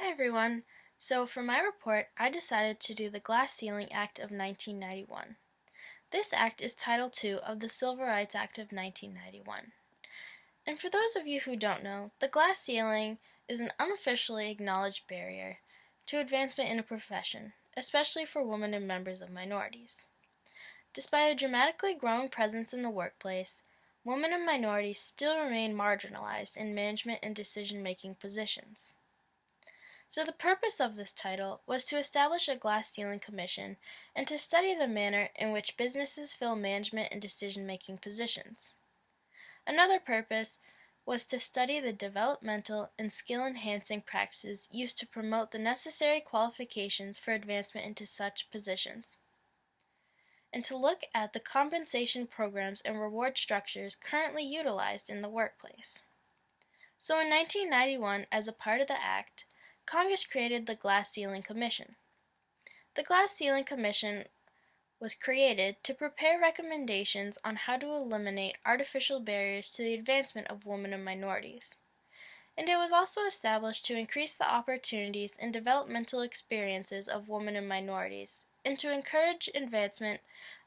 Hi everyone. So for my report, I decided to do the Glass Ceiling Act of 1991. This act is Title II of the Civil Rights Act of 1991. And for those of you who don't know, the glass ceiling is an unofficially acknowledged barrier to advancement in a profession, especially for women and members of minorities. Despite a dramatically growing presence in the workplace, women and minorities still remain marginalized in management and decision-making positions. So the purpose of this title was to establish a glass ceiling commission and to study the manner in which businesses fill management and decision-making positions. Another purpose was to study the developmental and skill-enhancing practices used to promote the necessary qualifications for advancement into such positions, and to look at the compensation programs and reward structures currently utilized in the workplace. So in 1991, as a part of the Act, Congress created the Glass Ceiling Commission. The Glass Ceiling Commission was created to prepare recommendations on how to eliminate artificial barriers to the advancement of women and minorities. And it was also established to increase the opportunities and developmental experiences of women and minorities, and to encourage advancement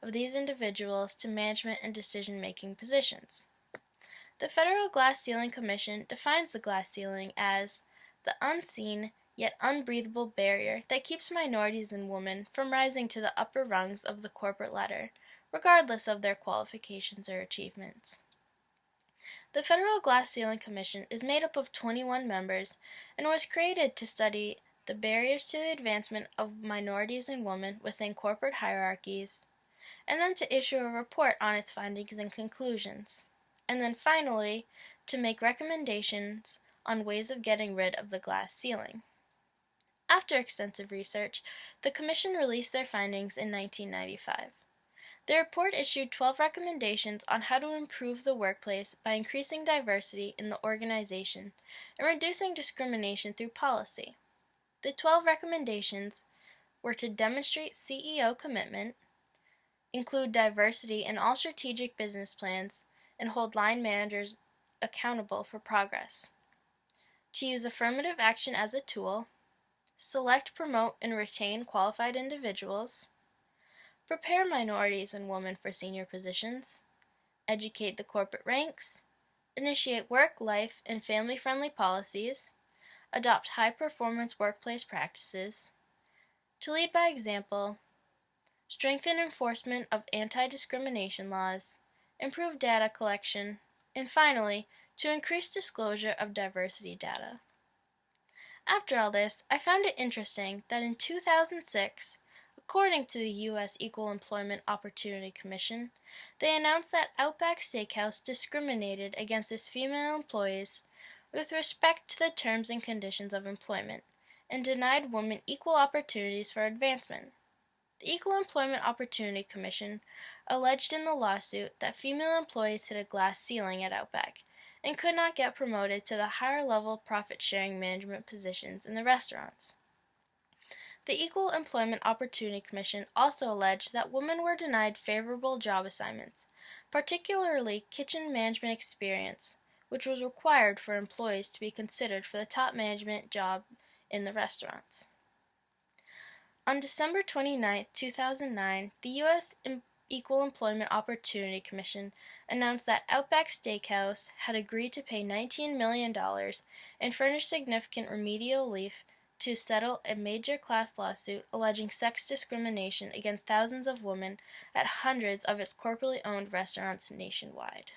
of these individuals to management and decision-making positions. The Federal Glass Ceiling Commission defines the glass ceiling as the unseen yet unbreathable barrier that keeps minorities and women from rising to the upper rungs of the corporate ladder, regardless of their qualifications or achievements. The Federal Glass Ceiling Commission is made up of 21 members and was created to study the barriers to the advancement of minorities and women within corporate hierarchies, and then to issue a report on its findings and conclusions, and then finally to make recommendations on ways of getting rid of the glass ceiling. After extensive research, the Commission released their findings in 1995. The report issued 12 recommendations on how to improve the workplace by increasing diversity in the organization and reducing discrimination through policy. The 12 recommendations were to demonstrate CEO commitment, include diversity in all strategic business plans, and hold line managers accountable for progress, to use affirmative action as a tool, select, promote, and retain qualified individuals, prepare minorities and women for senior positions, educate the corporate ranks, initiate work, life, and family-friendly policies, adopt high-performance workplace practices, to lead by example, strengthen enforcement of anti-discrimination laws, improve data collection, and finally, to increase disclosure of diversity data. After all this, I found it interesting that in 2006, according to the U.S. Equal Employment Opportunity Commission, they announced that Outback Steakhouse discriminated against its female employees with respect to the terms and conditions of employment and denied women equal opportunities for advancement. The Equal Employment Opportunity Commission alleged in the lawsuit that female employees hit a glass ceiling at Outback and could not get promoted to the higher-level profit-sharing management positions in the restaurants. The Equal Employment Opportunity Commission also alleged that women were denied favorable job assignments, particularly kitchen management experience, which was required for employees to be considered for the top management job in the restaurants. On December 29, 2009, the U.S. Equal Employment Opportunity Commission announced that Outback Steakhouse had agreed to pay $19 million and furnish significant remedial relief to settle a major class lawsuit alleging sex discrimination against thousands of women at hundreds of its corporately owned restaurants nationwide.